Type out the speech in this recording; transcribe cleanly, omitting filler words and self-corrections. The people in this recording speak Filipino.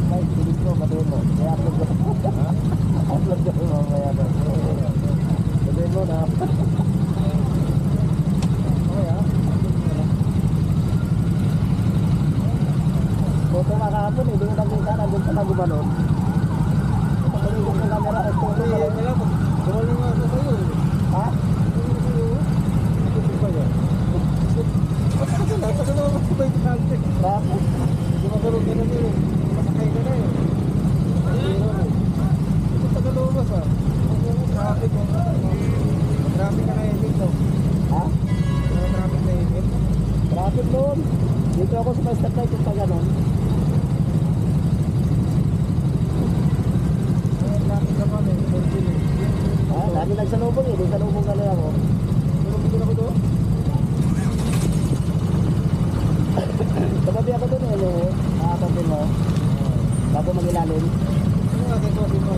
Ay, pilit ko, matuin mo. Kaya upload ko. Upload ko mamaya ba. Matuin mo na. Okay ha? Photo nga kahapon eh, di ko nakita, nandun sa nagubanon. Patuloy ko ng camera at photo ka lang. Wala nga ako sa'yo eh. Ha? Ito pa yan. Tagal naman ako ba yung kante? Bakit? Hindi magulog ka na nyo. Masakay ka na eh. Ito tagal lumabas ah. Traffic mo. Traffic ka na yun dito. Ha? Traffic na yun. Traffic doon. Dito ako sa stop light yung pag-ganon. Traffic ka pa may. Ha? Lagi nagsalubong eh. Di salubong ka lang ako. Tulog din ako doon. Katabi ako doon eh. Nakakapin mo. Bago mag-ilalim. Ano nga kay Coffee mo?